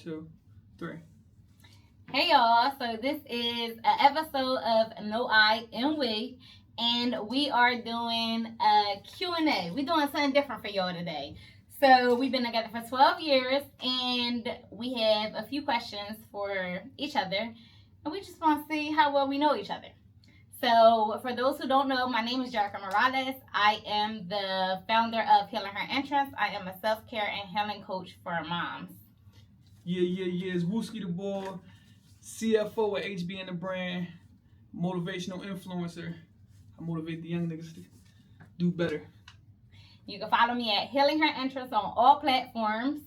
2, 3. Hey y'all, so this is an episode of No I and We, and we are doing a Q&A. We're doing something different for y'all today. So we've been together for 12 years, and we have a few questions for each other, and we just want to see how well we know each other. So for those who don't know, my name is Jerica Morales. I am the founder of Healing Her Entrance. I am a self-care and healing coach for moms. Yeah. It's Wooski the Boy, CFO at HB and the Brand, motivational influencer. I motivate the young niggas to do better. You can follow me at Healing Her Entrance on all platforms.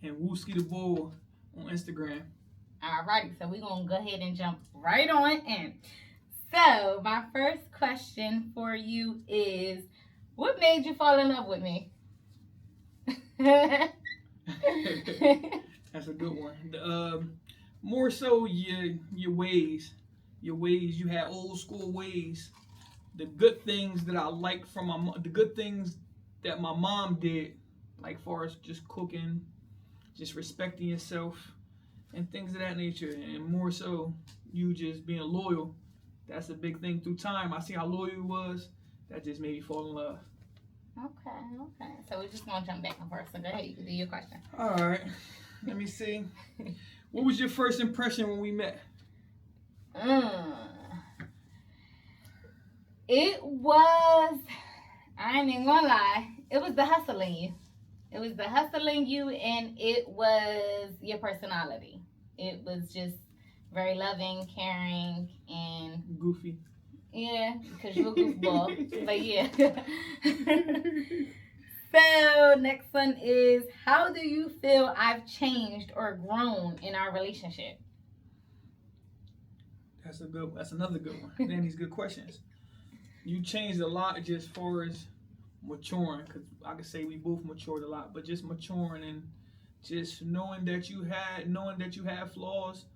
And Wooski the Boy on Instagram. Alrighty, so we're going to go ahead and jump right on in. So, my first question for you is, what made you fall in love with me? That's a good one. More so your ways. Your ways. You had old school ways. The good things that I like from the good things that my mom did, like far as just cooking, just respecting yourself, and things of that nature. And more so, you just being loyal. That's a big thing through time. I see how loyal you was. That just made me fall in love. Okay. So we're just going to jump back and forth. So go ahead, you can do your question. All right. Let me see. What was your first impression when we met? It was, I ain't even going to lie, it was the hustling you. It was the hustling you, and it was your personality. It was just very loving, caring, and goofy. Yeah, because you're a goofball. But yeah. So next one is, how do you feel I've changed or grown in our relationship? That's another good one. Then these good questions. You changed a lot just far as maturing, because I could say we both matured a lot, but just maturing and just knowing that you had flaws,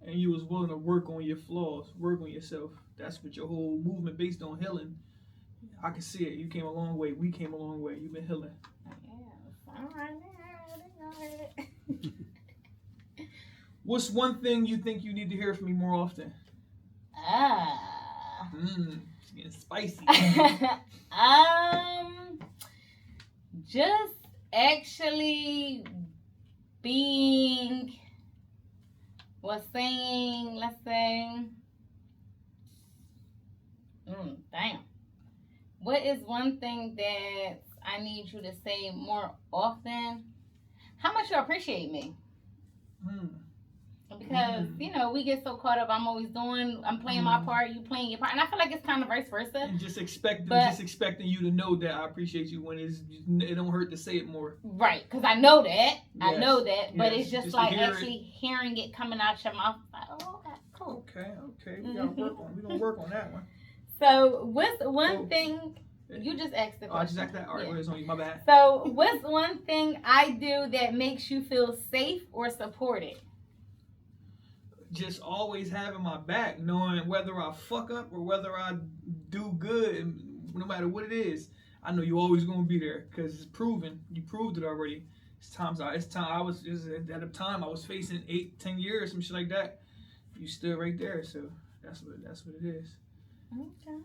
and you was willing to work on your flaws, work on yourself. That's what your whole movement based on healing. I can see it. You came a long way. We came a long way. You've been healing. All right. What's one thing you think you need to hear from me more often? It's getting spicy. Just actually being, let's say, damn. What is one thing that I need you to say more often? How much you appreciate me? Because, we get so caught up. I'm playing my part, you playing your part. And I feel like it's kind of vice versa. And just expecting you to know that I appreciate you when it don't hurt to say it more. Right, because I know that. Yes. I know that. Yes. But it's just like actually hearing it coming out your mouth. Like, oh, okay, cool. Okay. We're going to work on that one. So, what's one thing... You just asked the question. I just asked that? All right, it's on you. My bad. So, what's one thing I do that makes you feel safe or supported? Just always having my back, knowing whether I fuck up or whether I do good, and no matter what it is, I know you're always going to be there because it's proven. You proved it already. At a time I was facing 8-10 years, some shit like that. You stood right there, so that's what it is. Okay.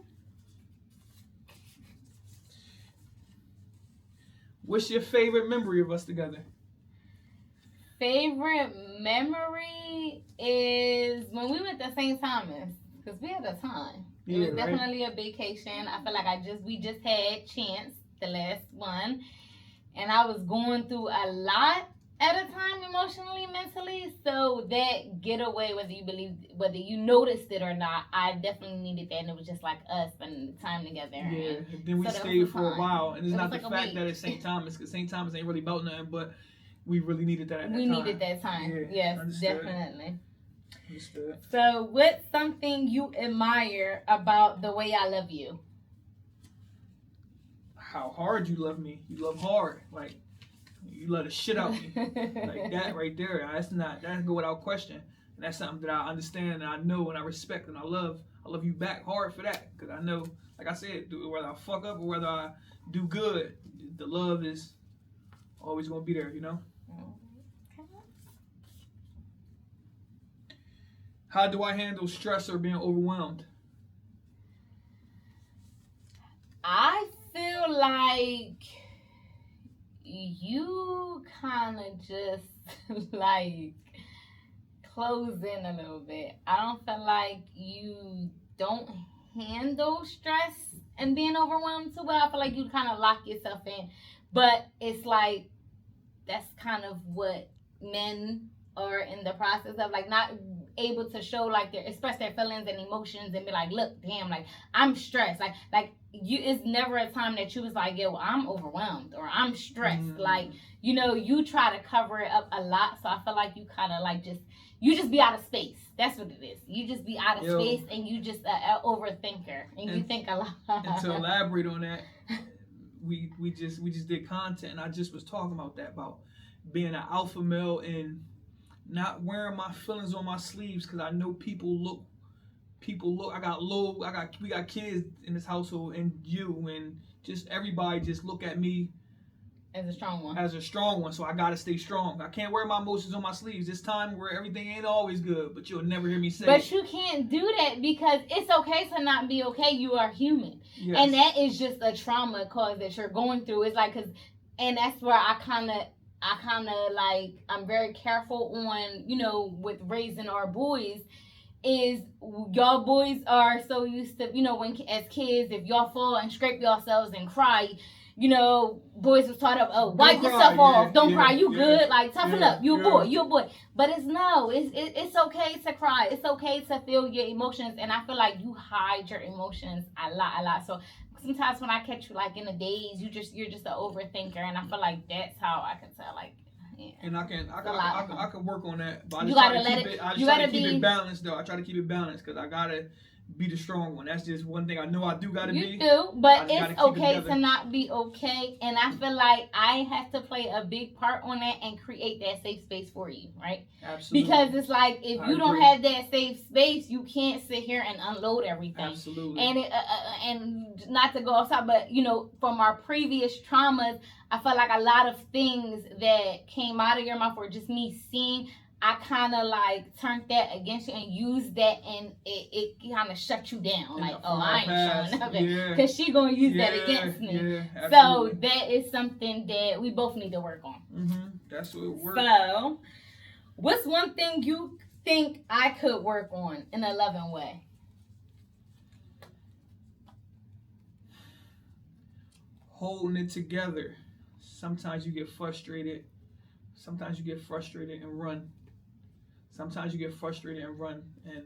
What's your favorite memory of us together? Favorite memory is when we went to St. Thomas, because we had a time. It was definitely a vacation. I feel like we just had Chance, the last one, and I was going through a lot at a time, emotionally, mentally. So that getaway, whether you noticed it or not, I definitely needed that, and it was just like us spending time together. Yeah, and then we stayed for a while, and it's not the fact that it's St. Thomas, because St. Thomas ain't really about nothing, but we really needed that at that time. We needed that time. Yes, understood. Definitely. Understood. So, what's something you admire about the way I love you? How hard you love me. You love hard. Like, you love the shit out of me. Like that right there. That go without question. And that's something that I understand and I know and I respect and I love. I love you back hard for that. Because I know, like I said, whether I fuck up or whether I do good, the love is always going to be there, you know? How do I handle stress or being overwhelmed? I feel like you kind of just like close in a little bit. I don't feel like you don't handle stress and being overwhelmed too well. I feel like you kind of lock yourself in. But it's like that's kind of what men are in the process of, like not able to show like their express their feelings and emotions and be like, look, damn, like I'm stressed. Like you, it's never a time that you was like, yo, I'm overwhelmed or I'm stressed. Like, you know, you try to cover it up a lot. So I feel like you kind of like you just be out of space. That's what it is. You just be out of space and you just an overthinker and you think a lot. And to elaborate on that, we just did content and I just was talking about that, about being an alpha male and not wearing my feelings on my sleeves, because I know people look. We got kids in this household and just everybody just look at me as a strong one. So I gotta stay strong. I can't wear my emotions on my sleeves. This time where everything ain't always good, but you'll never hear me say. But you can't do that because it's okay to not be okay. You are human, and that is just a trauma cause that you're going through. It's like, and that's where I kind of like, I'm very careful on, you know, with raising our boys. Is y'all boys are so used to, you know, when as kids, if y'all fall and scrape yourselves and cry, you know, boys was taught up, oh, wipe yourself off, don't cry, you good, like toughen up, you're a boy. But it's okay to cry, it's okay to feel your emotions, and I feel like you hide your emotions a lot. So sometimes when I catch you like in the days, you're just an overthinker, and I feel like that's how I can tell, like. Yeah. And I can work on that, but I try to keep it balanced though. I try to keep it balanced because I gotta be the strong one. That's just one thing I know I do gotta be. You do, but it's okay to not be okay, and I feel like I have to play a big part on that and create that safe space for you, right? Absolutely. Because it's like if you don't have that safe space, you can't sit here and unload everything. Absolutely. And not to go off top, but you know, from our previous traumas, I felt like a lot of things that came out of your mouth or just me seeing, I kind of like turned that against you and used that, and it kind of shut you down. Like, oh, I ain't showing up because she gonna use that against me. Yeah, so that is something that we both need to work on. That's what it works. So, what's one thing you think I could work on in a loving way? Holding it together. Sometimes you get frustrated. Sometimes you get frustrated and run. Sometimes you get frustrated and run. And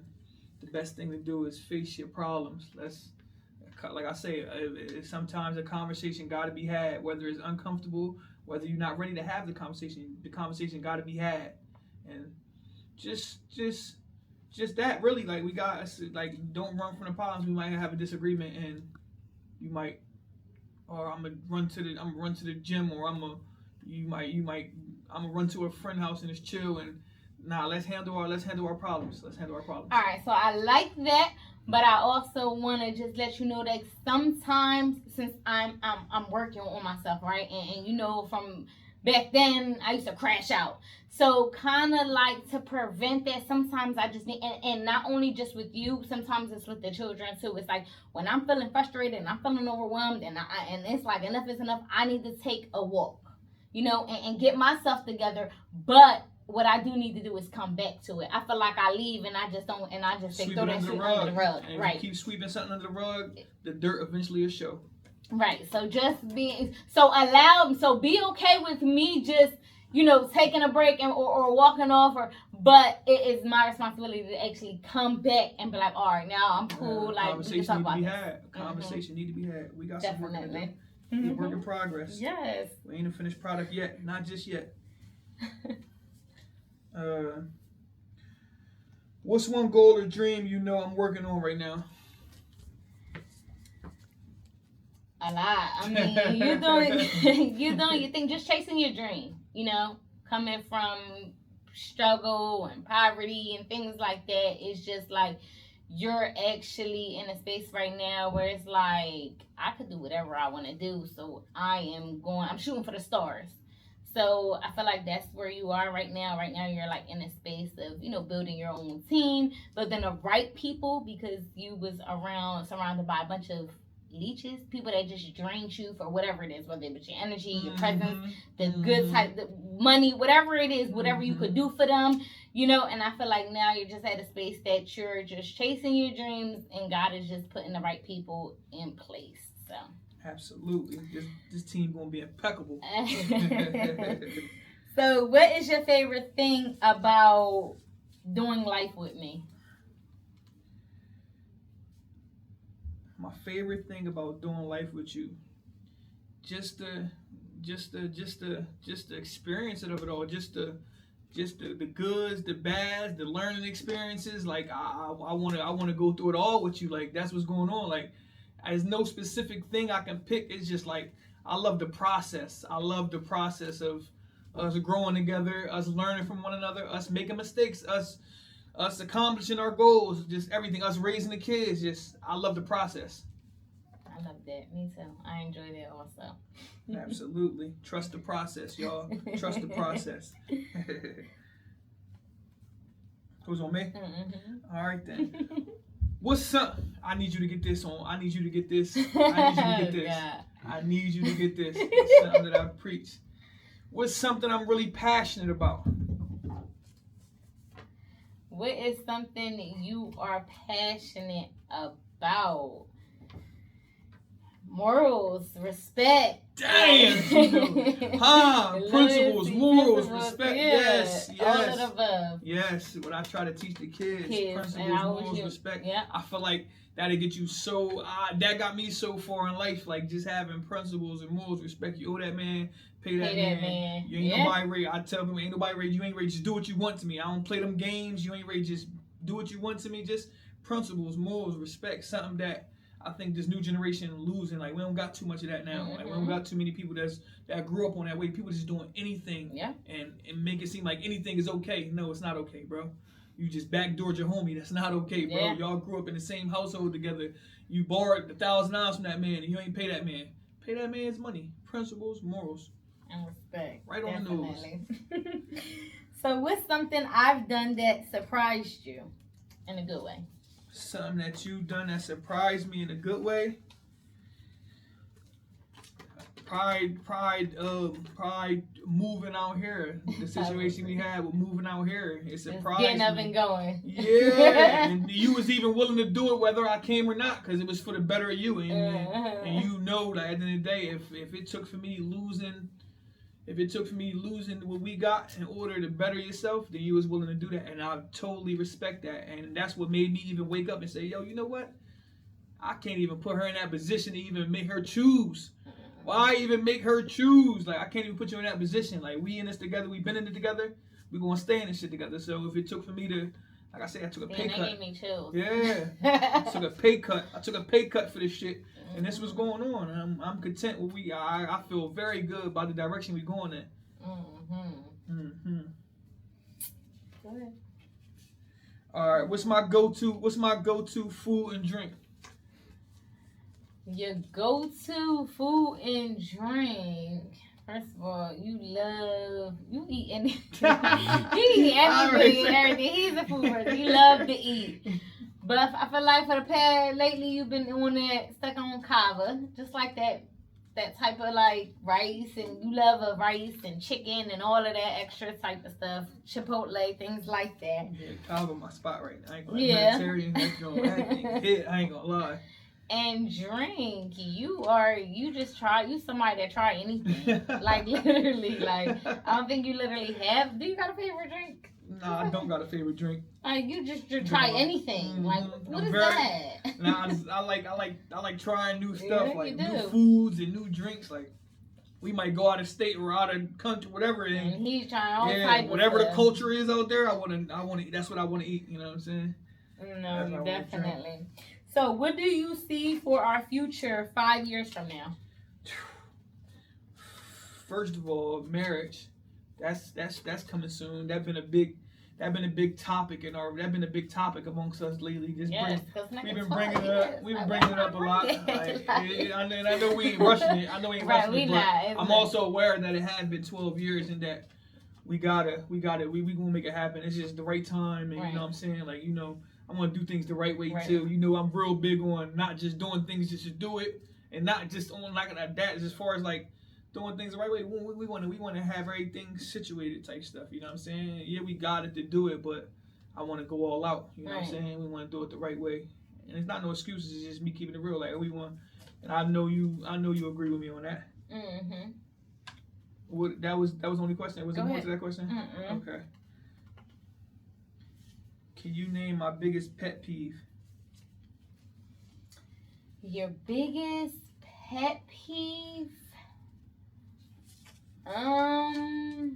the best thing to do is face your problems. Like I say, sometimes a conversation got to be had, whether it's uncomfortable, whether you're not ready to have the conversation got to be had. And just that, really, like, we got, like, don't run from the problems. We might have a disagreement and you might, or I'm gonna run to the gym, or I'm gonna run to a friend house and just chill, and let's handle our problems. All right, so I like that, but I also want to just let you know that sometimes, since I'm working on myself, right, and you know, from back then I used to crash out. So kind of like to prevent that, sometimes I just need, and not only just with you, sometimes it's with the children too. It's like when I'm feeling frustrated and I'm feeling overwhelmed and it's like enough is enough, I need to take a walk, you know, and get myself together. But what I do need to do is come back to it. I feel like I leave and I just don't, and I just say throw that shit under the rug. And right. If you keep sweeping something under the rug, the dirt eventually will show. Right. So just be okay with me just, you know, taking a break or walking off, but it is my responsibility to actually come back and be like, all right, now I'm cool. Like, we can talk about this. Conversation need to be had. We got some work to do. It's a work in progress. Yes. We ain't a finished product yet. Not just yet. What's one goal or dream you know I'm working on right now? A lot. I mean, you think just chasing your dream, you know, coming from struggle and poverty and things like that. It's just like you're actually in a space right now where it's like I could do whatever I want to do. So I'm shooting for the stars. So I feel like that's where you are right now. Right now you're like in a space of, building your own team, but then the right people, because you was surrounded by a bunch of leeches, people that just drained you for whatever it is, whether it was your energy, your presence, the good type, the money, whatever it is, whatever you could do for them, and I feel like now you're just at a space that you're just chasing your dreams and God is just putting the right people in place. So absolutely, this team gonna be impeccable. So what is your favorite thing about doing life with me? My favorite thing about doing life with you, just the experience of it all, just the goods, the bads, the learning experiences. Like I wanna go through it all with you. Like that's what's going on. Like there's no specific thing I can pick. It's just like I love the process. I love the process of us growing together, us learning from one another, us making mistakes, us accomplishing our goals, just everything, us raising the kids. Just I love the process. I love that. Me too. I enjoy that also. Absolutely. Trust the process, y'all. Trust the process. Who's on me? Mm-hmm. All right then. What's up? I need you to get this on. I need you to get this. I need you to get this. Yeah. I need you to get this. It's something that I preach. What's something I'm really passionate about? What is something you are passionate about? Morals, respect. Damn! Principles, morals, respect. Yes. All of the above. Yes, what I try to teach the kids. Principles, morals, respect. Yeah. I feel like that'll get you so, that got me so far in life, like just having principles and morals, respect. You owe that man, pay that man. You ain't nobody ready. I tell people, ain't nobody ready. You ain't ready. Just do what you want to me. I don't play them games. You ain't ready. Just do what you want to me. Just principles, morals, respect. Something that I think this new generation losing. Like we don't got too much of that now. Like we don't got too many people that grew up on that way. People just doing anything and make it seem like anything is okay. No, it's not okay, bro. You just backdoored your homie. That's not okay, bro. Y'all grew up in the same household together. You borrowed $1,000 from that man and you ain't pay that man. Pay that man's money. Principles, morals. And respect. Right on the nose. So what's something I've done that surprised you in a good way? Something that you done that surprised me in a good way. Pride moving out here. The situation we had with moving out here, it surprised me. Getting up and going. Yeah, and you was even willing to do it whether I came or not, because it was for the better of you. And you know that at the end of the day, if it took for me losing what we got in order to better yourself, then you was willing to do that, and I totally respect that. And that's what made me even wake up and say, yo, you know what? I can't even put her in that position to even make her choose. Why even make her choose? Like, I can't even put you in that position. Like, we in this together. We been in it together. We gonna stay in this shit together. So if it took for me to, like I said, I took a pay cut. That gave me chills. Yeah, I took a pay cut. I took a pay cut for this shit, and this was going on. And I'm content with I feel very good about the direction we going in. Go ahead. All right, what's my go-to food and drink? Your go-to food and drink. First of all, you eat anything. You eat everything. He's a food person. He loves to eat. But I feel like for the past lately, you've been on that stuck on kava, just like that type of like rice, and you love a rice and chicken and all of that extra type of stuff, Chipotle, things like that. Yeah, kava my spot right now. I ain't gonna vegetarian. I ain't gonna lie. And drink, you somebody that try anything. Like literally, like I don't think you literally have. Do you got a favorite drink? Nah, I don't got a favorite drink. Like you just try anything. Like what is that? Nah, I like trying new stuff, like new foods and new drinks. Like we might go out of state or out of country, whatever. And he's trying all types of whatever stuff. The culture is out there. I want to. That's what I want to eat. You know what I'm saying? No, definitely. So, what do you see for our future 5 years from now? First of all, marriage. That's coming soon. That's been a big that been a big topic amongst us lately. Just Yes, we've been bringing it up. We've been bringing it up a lot. Like, and I know we ain't rushing it. I know we ain't rushing it, but I'm also aware that it has been 12 years and that we gonna make it happen. It's just the right time, and you know what I'm saying. Like, you know, I want to do things the right way too. You know, I'm real big on not just doing things just to do it, and not just on like that. As far as like doing things the right way, we want to have everything situated type stuff. You know what I'm saying? Yeah, we got it to do it, but I want to go all out. You know what I'm saying? We want to do it the right way, and it's not no excuses. It's just me keeping it real. Like we want, and I know you agree with me on that. Mm-hmm. What that was the only question. Was there more to that question? Mm-mm. Okay. Can you name my biggest pet peeve? Your biggest pet peeve? I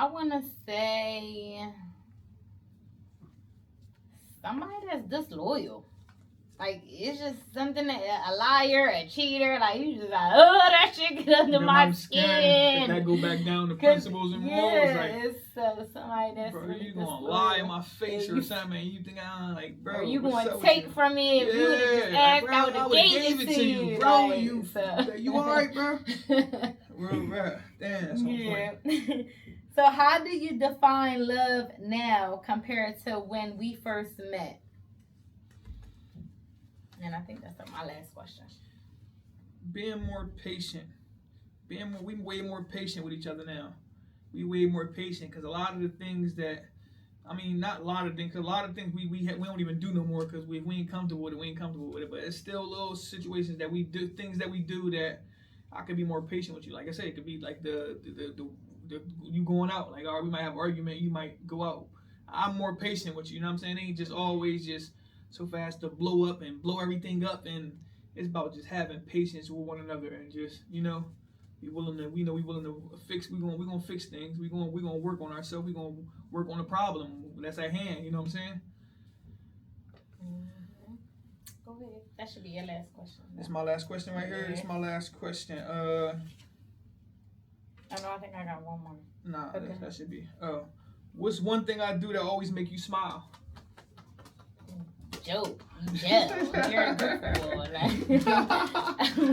want to say somebody that's disloyal. Like, it's just something that a liar, a cheater, like, you just like, oh, that shit get under my skin. That go back down to principles and morals. Like, it's somebody that's bro, you gonna lie in my face or something, and you think I'm like, bro, or you gonna take from me if you would have just asked, I would have gave it to you, bro. Like, you alright, bro? Bro, damn, that's funny. So how do you define love now compared to when we first met? And I think that's my last question. Being more patient. We way more patient with each other now. We way more patient because a lot of the things that, I mean, not a lot of things, because a lot of things we don't even do no more because we ain't comfortable with it. We ain't comfortable with it. But it's still little situations that we do, things that we do that I could be more patient with you. Like I said, it could be like the you going out. Like, all right, we might have an argument. You might go out. I'm more patient with you. You know what I'm saying? It ain't just always just so fast to blow up and blow everything up, and it's about just having patience with one another and just, you know, we willing to fix. We're gonna fix things. We're gonna work on ourselves. We're gonna work on the problem that's at hand. You know what I'm saying? Mm-hmm. Go ahead. That should be your last question. That's my last question right here. That's my last question. I think I got one more. Nah, okay. that should be. What's one thing I do that always make you smile? Joke, you're a goofball. Like,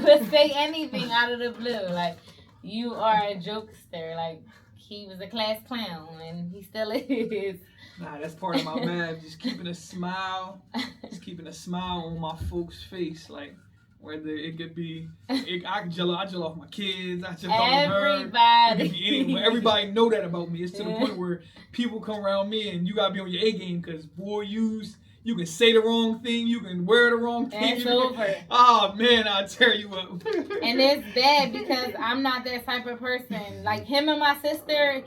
but say anything out of the blue. Like, you are a jokester. Like, he was a class clown, and he still is. Nah, that's part of my math. Just keeping a smile on my folks' face. Like, whether it could be, I gel off my kids. I gel off everybody. It could be anyone. Everybody know that about me. It's to the point where people come around me, and you gotta be on your A game because boy, you can say the wrong thing. You can wear the wrong thing. It's over. Oh, man, I tear you up. And it's bad because I'm not that type of person. Like, him and my sister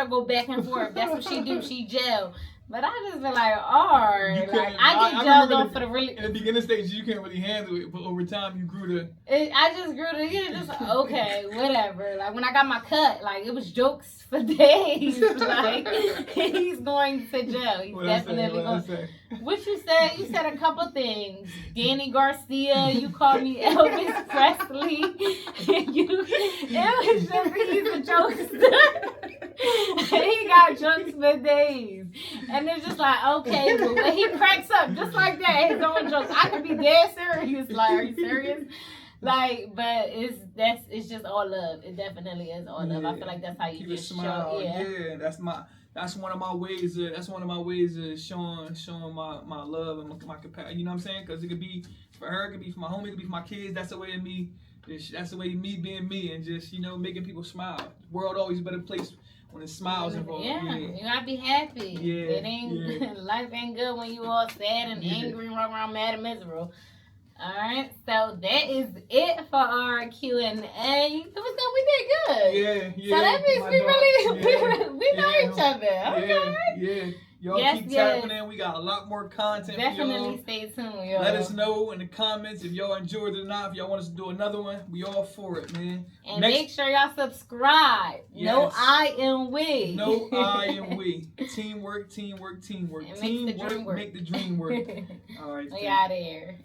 go back and forth. That's what she do. She gel. But I just be like, alright. Like, I get gelled on for the really. In the beginning stage, you couldn't really handle it, but over time, you grew to. I just grew to, just okay, whatever. Like, when I got my cut, like, it was jokes for days. Like, he's going to jail. He's definitely going. What you said? You said a couple things. Danny Garcia. You called me Elvis Presley. It was just he's a jokester. He got jokes for days. And it's just like, okay, but when he cracks up just like that, his own jokes, I could be dead serious. Like, are you serious? Like, but it's just all love. It definitely is all love. I feel like that's how you just smile. Yeah, that's one of my ways. That's one of my ways of showing my love and my compassion. You know what I'm saying? Because it could be for her, it could be for my homie, it could be for my kids. That's the way of me. That's the way of me being me, and just, you know, making people smile. The world always a better place when it smiles involved. Yeah, you gotta be happy. Yeah, it ain't life ain't good when you all sad and angry and walk around mad and miserable. All right, so that is it for our Q&A. It was good. We did good. Yeah. So that means we know each other. Okay. Yeah. Y'all keep tapping in. We got a lot more content. Definitely stay tuned, y'all. Let us know in the comments if y'all enjoyed it or not. If y'all want us to do another one, we all for it, man. And make sure y'all subscribe. Yes. No I am we. No I am we. Teamwork. Teamwork make the dream work. All right. We out of here.